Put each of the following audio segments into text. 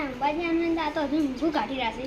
અંબાજી આનંદ આ તો હજુ ઊંઘું કાઢી રાખે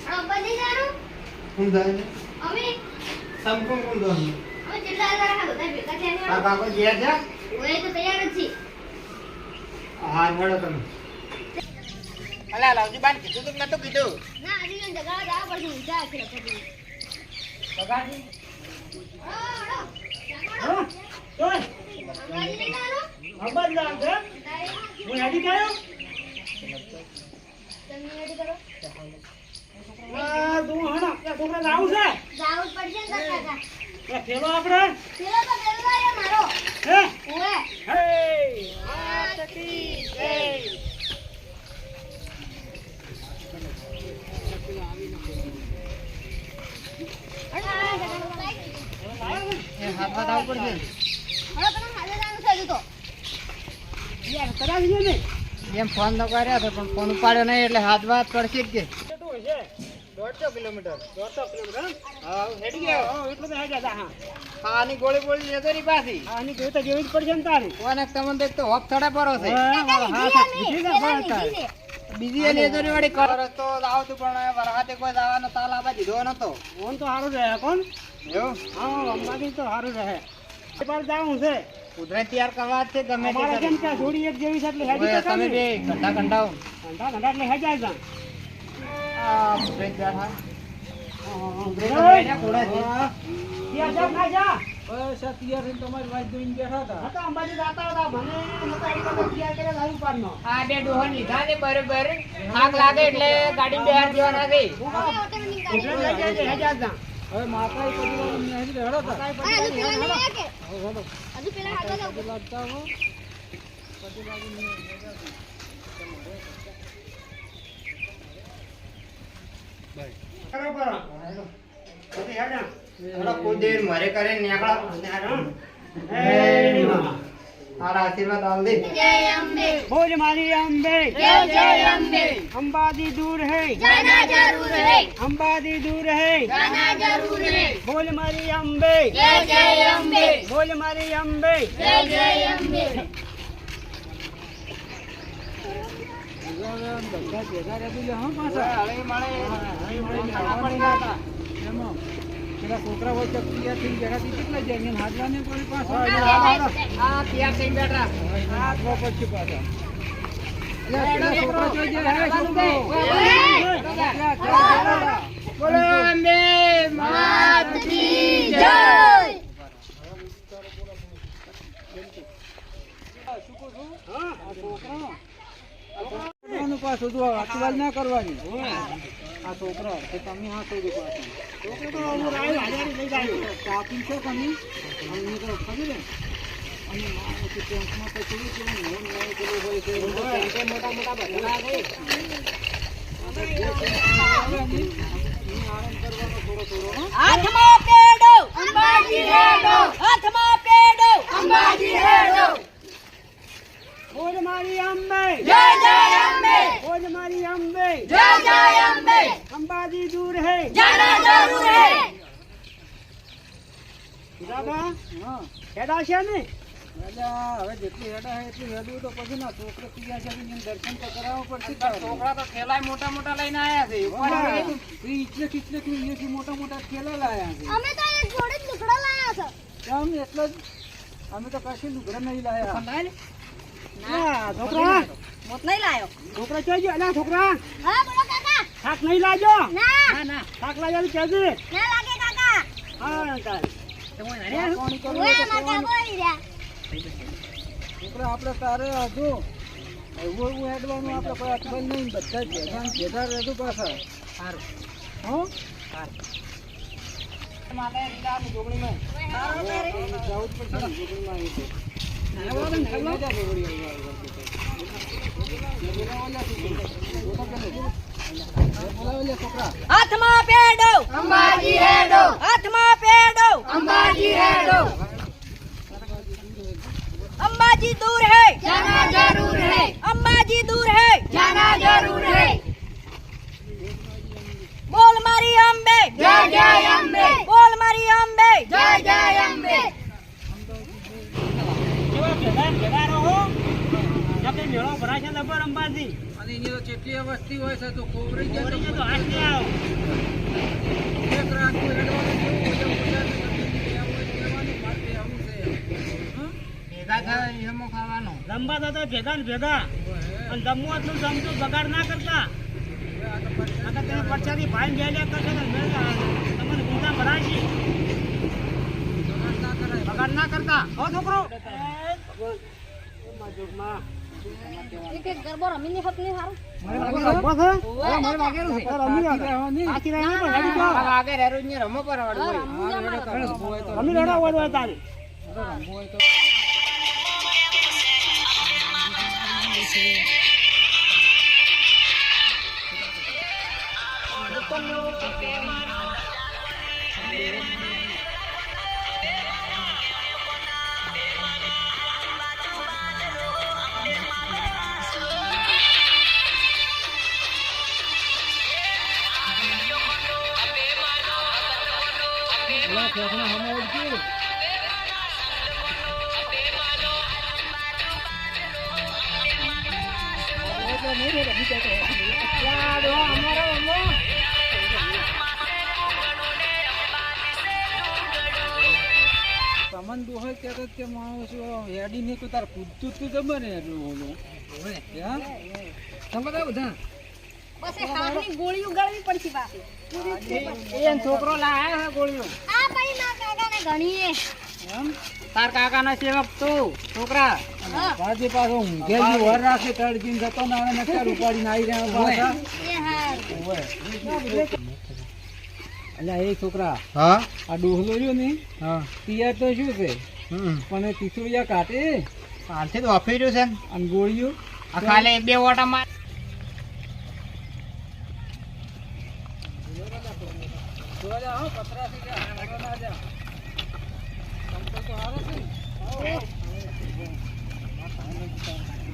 અંબાજી જાણો કોણ જાય અમે સમ કોણ દો અમે જેટલા બધા ભેગા થયા આ કાકો ગયા છે ઓય તો તૈયાર જ છે હા મળો તમે અલા લાવજી બાન કીધું તો નતું કીધું ના હજી તો જગા જવા પડશે ઊંચા છે લખો બગાડી હા ઓય અંબાજી નહીં જાણો અબાદ લાગ છે હું હેડી ગયો તમે રેડી કરો આ તું હણા આ છોકરા જાવું છે જાવું જ પડશે ને કાકા એ ફેલો આપણે પેલો તો પેલો આયો મારો હે ઓએ હે આ તકી હે એ હાથ હાથ આવ પડશે હવે તમે હાલે જાણું છે હજુ તો યાર કરાવી દે ને એમ ફોન તો કર્યો હતો પણ ફોન ઉપાડ્યો નહીં એટલે હાથ વાત પડશે જ કે કેટલું હશે 150 કિલોમીટર 100 કિલોમીટર હા હેડી ગયો હા એટલું તો હેજા જા હા આની ગોળી બોળી લેતો ની પાછી આની જોઈ તો જેવી જ પડશે ને તારી કોને તમને દેખ તો હોપ થડે પરો છે બીજી ના બસ તારે બીજી એ લેતો ની વાળી કર તો આવતું પણ વરહાતે કોઈ જવાનો તાલ આવા દીધો નતો ફોન તો સારું રહે કોણ એવું હા અંબાજી તો સારું રહે એ પર જાવું છે કુદરત તૈયાર કરવા જ છે ગમે તે અમારે કેમ કરી. કે જોડી એક જેવી છે એટલે હેડી ઓય, તો તમે બે ઘંટા ઘંટાઓ ઘંટા ઘંટા એટલે હેજાય જા આ કુદરત બેઠા બસ અત્યાર તમારી વાત જોઈને બેઠા હતા અંબાજી જાતા હતા મને નતા એક વખત તૈયાર કરે લાવી પાડનો આ બે ડોહા લીધા ને બરોબર થાક લાગે એટલે ગાડી બહાર જવાના છે એટલે લઈ જજે હેજા જા હવે માતા પરિવાર અમને હજી હેડો હતા હજુ પેલા નહીં આયા કે હજુ પેલા હાથો જાવ લાગતા હો બરાબર પછી હેડા થોડા કુદેર મરે કરે નેકળા હારા આશીર્વાદ આલ દે જય અંબે બોલ મારી અંબે જય જય અંબે અંબાજી દૂર है जाना जरूर है અંબાજી દૂર है जाना जरूर है બોલ મારી અંબે जय जय अंबे બોલ મારી અંબે जय जय अंबे બધા ભેગા રહેતું છે હા પાછા હળી મળે પેલા છોકરા હોય તો તૈયાર થઈને બેઠા થી કેટલા જાય હાજરા કોઈ પાછા આ તૈયાર થઈ બેઠા આ તો પછી પાછા પેલા છોકરા જોઈ જાય હે છોકરો બોલો અંબે માત કી जय પાછું જો અટવાલ ના કરવાની આ છોકરા કે તમે હા શોધો પાછું છોકરો તો હું રાય હાજરી લઈ જાય કાપી છે તમે અમને તો ખબર ને અને મારે તો ટેન્શનમાં તો કેવું કેવું મોન નઈ પેલું હોય છે મોટા મોટા બદલા છે આરામ કરવાનો થોડો થોડો हाथમાં પેડો અંબાજી હેડો હાથમાં પેડો અંબાજી હેડો બોલ મારી અંબે जय जय अंबे બોલ મારી અંબે जय जय अंबे અંબાજી દૂર હે जाना जरूर है દાદા હા હેડા છે ને દાદા હવે જેટલી હેડા હે એટલી હેડવું તો પછી ના છોકરો તૈયાર છે એમ દર્શન તો કરાવવું પડશે છોકરા તો થેલાય મોટા મોટા લઈને આયા છે કિચલે અહીંયાથી મોટા મોટા થેલા લાયા છે અમે તો એક જોડે લુગડા લાયા છે કેમ એટલે જ અમે તો કશું લુગડા નહીં લાયા ના છોકરા મોત નહીં લાયો છોકરા ક્યાં ગયો અલા છોકરા હા બોલો કાકા થાક નહીં લાજો ના ના થાક લાગ્યો કહેજે ના લાગે કાકા હા તાર પાણી કરવું ઓય હોય તો મારા કહેવાનું. બોલી રહ્યા છોકરા આપણે તારે હજુ એવું એવું હેડવાનું આપણે કોઈ અટવાલ નહીં બધા ભેગા રહેતું પાછા સારું હો માતા રીડા જોગણીમાં જવું જ પડશે ને જોગણીમાં આવી તો. છોકરા હાથમાં પેડો અંબાજી હેડો હાથમાં પેડો અંબાજી હેડો અંબાજી दूर है जाना जरूर है अंबाजी दूर है जाना जरूर है बोल मारी अंबे जय जय अंबे बोल मारी अंबे जय जय अंबे જબર અંબાજી અને અહીંયા તો કેટલી વસ્તી હોય છે તો કોવરી જાય તો હાથ નહીં આવો એક રાખવું હેડવાનું ભેગા થાય એમો ખાવાનો રમવા તો ભેગા ને ભેગા અને જમવું એટલું જમતું બગાડ ના કરતા તમે પરચાથી ભાઈ ગયા કરશો ને તમને ગુંડા ભરાય છે બગાડ ના કરતા હો છોકરો ગરબો રમીને હક નહીં સારું તમન દોહય કહેતો કે માણસ હેડી ને તો તાર કૂદતું તું જમે ને એટલું ઓલું તમે બધા બસ એ હાથની ગોળીઓ ગળવી પડશે પાછી એ છોકરો લાયા હે ગોળીઓ આ ભાઈ ના કાકાને ગણીએ એમ તાર કાકાના સેવક તું છોકરા બાજી પાછો ઊંઘેલી વર રાખે તડકીને જતો ના આવે ને ચાર ઉપાડીને આવી રહ્યા પાછા એ હાર અલ્યા એ છોકરા હા આ ડોહલો રહ્યો ને હા તિયાર તો શું છે પણ એ તીસુડિયા કાઢે હાલથી તો ઓફી રહ્યું છે ને. અને ગોળીઓ આ ખાલી બે ઓટા માર જોવા જા હો પતરાથી જા આગળ ના જા તમતો તો હારો છે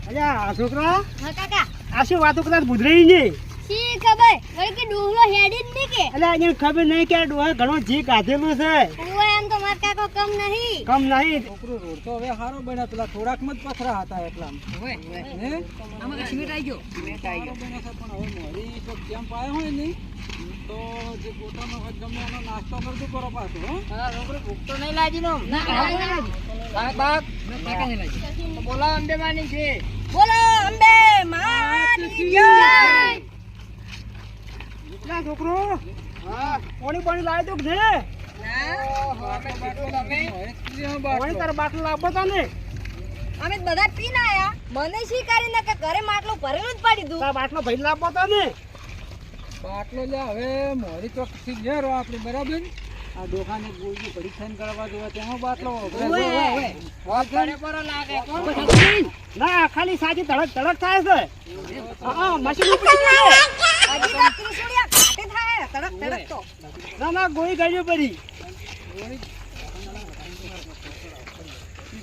અલ્યા આ છોકરા હા કાકા આ શું વાતો કદાચ ભૂદરાઈ ને શી ખબર વળી કે ડોહલો હેડી જ નહીં કે એટલે એને ખબર નહીં કે આ ડોહા ઘણો જી કાઢેલું છે ઓય એમ તો માર કાકો કમ નહીં કમ નહીં છોકરો રોડ તો હવે સારો બન્યા પેલા થોડાક માં જ પથરા હતા એટલા હે આમાં તો સિમેન્ટ આવી ગયો સારો બન્યા છે પણ હવે મોરી તો કેમ પાયો હોય ને તો જે પોતાનો હોય ગમે એનો નાસ્તો કરતું કરો પાછો હો છોકરો ભૂખ તો નહીં લાગી નો ના બાપ બોલાવ અંબે માની છે બોલો અંબે માની જય એટલા છોકરો હા પાણી પાણી લાવી દો છે પાણી તારા બાટલો લાવવો તા ને અમે બધા પીને આયા મને શી કરીને કે ઘરે માટલું ભરેલું જ પાડી દઉં તારા બાટલો ભાઈ લાવવો તા ને બાટલો લે હવે મોરી ચોક થી લેરો આપણે બરાબર આ દોકાને ગોળજી પરીક્ષણ કરવા દેવા તેમાં બાટલો ના ખાલી સાજી ધડક ધડક થાય છે હા મશીન ઉપડી ગઈ હજી તો ત્રિશુળિયા ઘાટે થાય તડક તડક તો ના ના ગોળી ગાડી પડી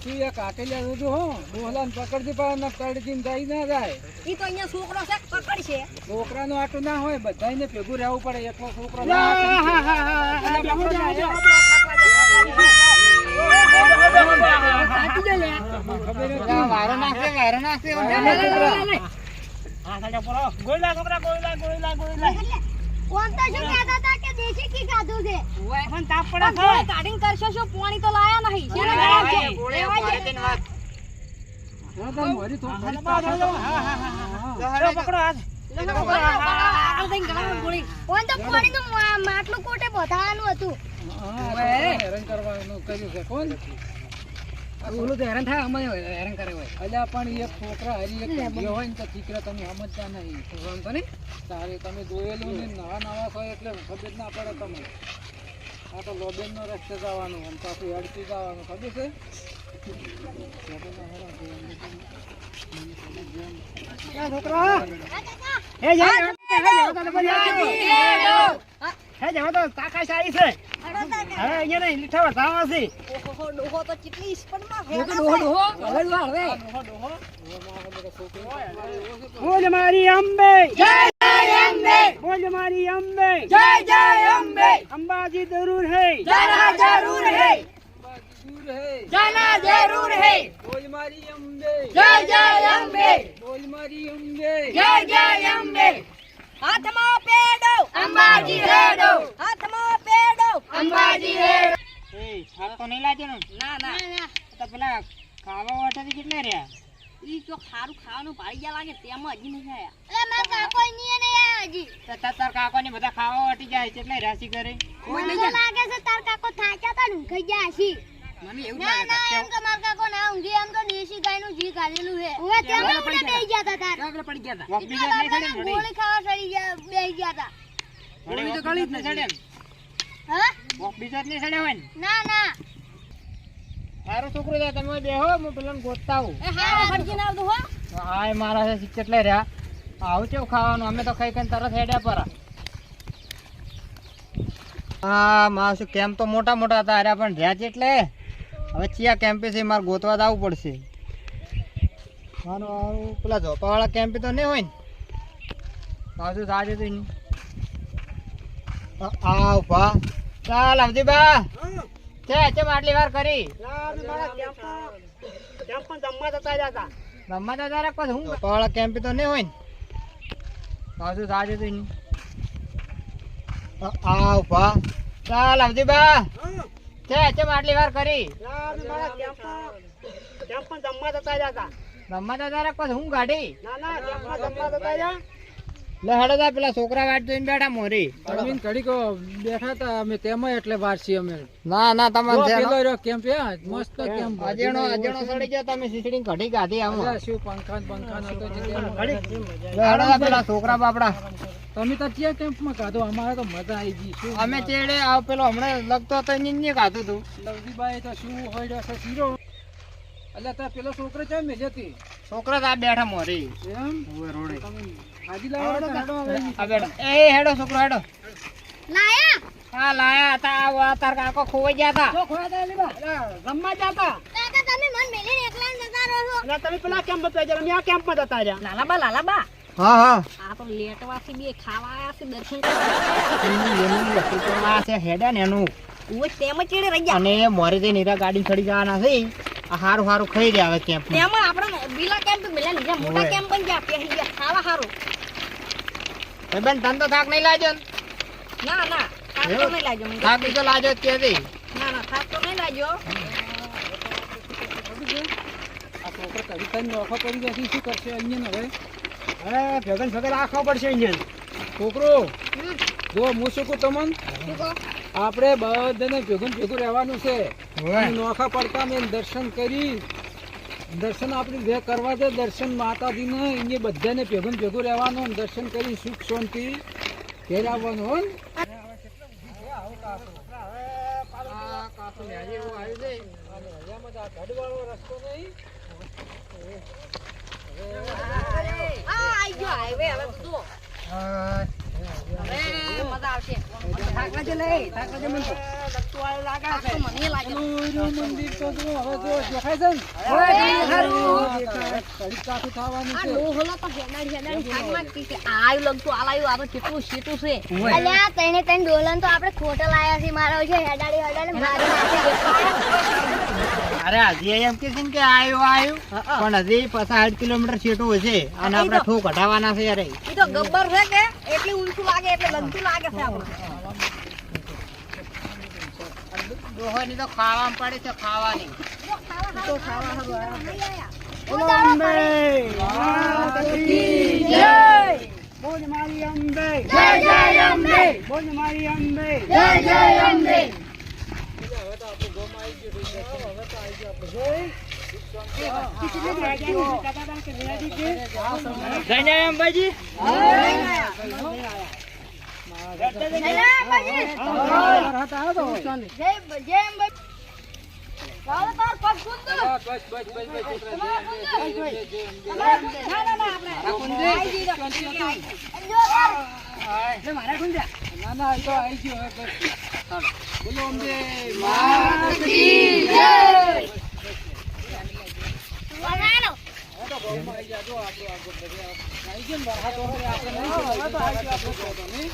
તું કાટેલા રોજો હો ડોહલાને પકડતી પાડે તડકીને જાય ના જાય ઈ તો અહીંયા છોકરો છે પકડશે છોકરાનું આટલું ના હોય બધાને ભેગું રહેવું પડે એકલો છોકરો વારો નાખશે ગોળલા છોકરા ગોળલા કોણ તો શું કહેતા હતા કે દેશી કી ખાધું છે પણ તાપ પડે પણ ગોળ કાઢીને કરશો શું પાણી તો લાયા નહીં શેના ગરમ છે લેવા દે. પકડો હાથ આગળ થઈને ગળામાં ગોળી. કોણ તો પાણીનું માટલું કોટે બધાનું હતું હેરાન કરવાનું કર્યું છે કોણ ઓલું તો હેરાન થાય અમે હેરાન કરે હોય અલ્યા પણ એક છોકરા હરી એક ભાગ્ય હોય ને તો દીકરા તમે સમજતા નહીં સમજો ને તારે તમે જોયેલું ને નવા નવા છો એટલે ખબર ના પડે તમે આ તો લોબેન નો રસ્તે જવાનું અને પાછું હેડતી જવાનું ખબર છે છોકરા હે જવા તો તાકાશ આવી છે અડો તાકા. હવે અહીંયા નહીં લીઠા વધારવા છે ઓહો, ડોહો તો કેટલી સ્પીડમાં ડોહો, ફેરવે ડોહો, છે. બોલ મારી અંબે જય જય અંબે બોલ મારી અંબે જય જય અંબે અંબાજી જરૂર है जाना जरूर है અંબાજી દૂર है जाना जरूर है બોલ મારી અંબે જય જય અંબે બોલ મારી અંબે જય જય અંબે હાથમાં પેડો અંબાજી રેડો હાથમાં પેડો અંબાજી રેડો એ થાક તો નહીં લાગ્યો ને ના ના તો પેલા ખાવા વાટાથી કેટલા રહ્યા ઈ તો ખારું ખાવાનું ભાઈ ગયા લાગે તેમાં હજી નહીં આયા એટલે મારા કાકો નહીં આયા હજી. તો તાર કાકો ને બધા ખાવા વાટી જાય કેટલા રાશિ કરે મને તો લાગે છે તાર કાકો થાક્યા તા ને ઊંઘી ગયા હશે. મને એવું ના લાગે ના એમ કે મારા કાકો ના ઊંઘી એમ તો દેશી ગાયનું ઘી કાઢેલું છે. હવે તેમાં ઉડે બેહી ગયા તા તાર. આપણે પડી ગયા વોક બીજા નહીં બાપાને ચડે ગોળી ખાવા ચડી ગયા બેહી ગયા તા. વળી તો ગળી જ નહીં ચડે હા? વોક બીજા જ નહીં ચડે હોય ને ના ના મારો છોકરો છે તમે બેહો હું પેલાને ગોતતા આવું એ હા હરજીને આવજો હો હાય મારા છે કેટલા રહ્યા આવું કેવું ખાવાનું અમે તો ખાઈ ખાઈને તરત હેડ્યા પર હા મારું કેમ્પ તો મોટા મોટા હતા અરે પણ રહ્યા છે એટલે હવે ચિયા કેમ્પે છે મારે ગોતવા જ આવવું પડશે મારું પેલા ઝોપાવાળા કેમ્પે તો નહીં હોય ને પાછું સાજે તો નહીં આ ઉભા ચાલ અવજીબા છે આટલી વાર કરી રમવા જતા રે પછી હું ઝોપાવાળા કેમ્પે તો નહીં હોય ને પાછું સાજે તો નહીં આ ઉભા ચાલ અવજીબા છે આટલી વાર કરી રમવા જતા રે પછી હું ગાડી લે હેડો તા પેલા છોકરા વાટ જોઈને બેઠા મોરી અરવિંદ ઘડીક બેઠા હતા અમે તેમાં એટલે વાર છીએ અમે ના ના જો તમારે પેલો રહ્યો કેમ્પ મસ્ત કેમ્પ અજેણો સડી ગયો તમે સીસડી કઢી ગાધી આમ અલ્યા શું પંખાન હતો જે લે હેડો તા પેલા છોકરા બાપડા તમે તો ક્યાં કેમ્પમાં કાઢો અમારે તો મજા આવી ગઈ શું અમે ચેડે આવ પેલો હમણાં લગતો હતો ને ખાધું તું લવજીભાઈ તો શું હોય છે શીરો એટલે તાર પેલો છોકરો છે મેં જતી છોકરા તો આ બેઠા મોરી એમ ઓય રોડે તમે હાજી લાવો તો હેડો હવે. આ બેઠો એ હેડો છોકરો હેડો લાયા હા લાયા હતા આ તાર કાકો ખોવાઈ ગયા હતા રમવા જતા કાકા તમે મન મેલીને એકલા જતા રહો છો. તમે પેલા કેમ્પ બતાવી અમે આ કેમ્પમાં જતા રહ્યા લાલાબા હા હા આ તો લેટવાથી બે ખાવા આયા છે દર્શન આ છે હેડે ને એનું ઓય તેમ ચેડે રહી ગયા અને મોરી જઈને હીરા ગાડી ચડી જવાના છે આ હારું હારું ખાઈ રહ્યા હવે કેમ્પ તેમાં આપણે બીલા કેમ્પ મેલા લીધા મોટા ઓય. કેમ્પ પણ ગયા પેહી ગયા ખાવા હારું બેન તને તો થાક નહીં લાગ્યો ને? ના ના થાક તો નહીં લાગ્યો મને. થાક બીજો લાગ્યો જ કે ના ના થાક તો નહીં લાગ્યો આ છોકરો કડી ખાઈને નોખો પડી ગયા છે, શું કરશે અહીંયા હવે હવે ભેગન ભેગન રાખવા પડશે અહીંયા છોકરો જો હું શું કહું તમને આપણે બધાને ભેગું ભેગું રહેવાનું છે અને નોખા પડતા મેં દર્શન કરી દર્શન આપણે જે કરવા દે દર્શન માતાજીને અહીંયા બધાને ભેગું ભેગું રહેવાનું અને દર્શન કરી સુખ શાંતિ ઘેર આવવાનું હો ને. હરિયામાં તો આ ગઢવાળો રસ્તો નહીં. આ આઈ ગયો હાઈવે હવે તો જુઓ. હવે મજા આવશે થાક લાગે લે થાક લાગે મને તો થાક તો મને લાગે પેલું મંદિર તો જો હવે જો દેખાય છે ને કડી કાઠું થવાનું આ છે ડોહલો તો હેડાડી થાક લાગતી છે આયુ લગતું આલાયું આ તો કેટલું સીટું છે અલ્યા તઈને તઈને ડોલન તો આપણે ખોટા લાયા છે મારો છે હેડાડી હેડાડી મારી નાખી અરે હજી એમ કે છે ને કે આયો પણ હજી 60 કિલોમીટર છેટું હશે અને આપણે ઠોક કઢાવવાના છે યાર ઈ તો ગબ્બર છે કે એટલી ઊંચું લાગે એટલે લગતું લાગે છે આપણે દોહની તો ખાવામાં પડે છે ખાવાની તો ખાવા હારું આયા બોલ મારી અંબે જય જય અંબે બોલ મારી અંબે જય જય અંબે હવે તો આપણું ગોમાં આવી ગયું છે. હવે તો આવી ગયું આપણે જય અંબાજી ના ના એ તો આવી ગયો હવે બસ બોલો અંબે આવી ગયા જો આપણું આગળ આવી ગયું ને વરસાદ આપણે નહીં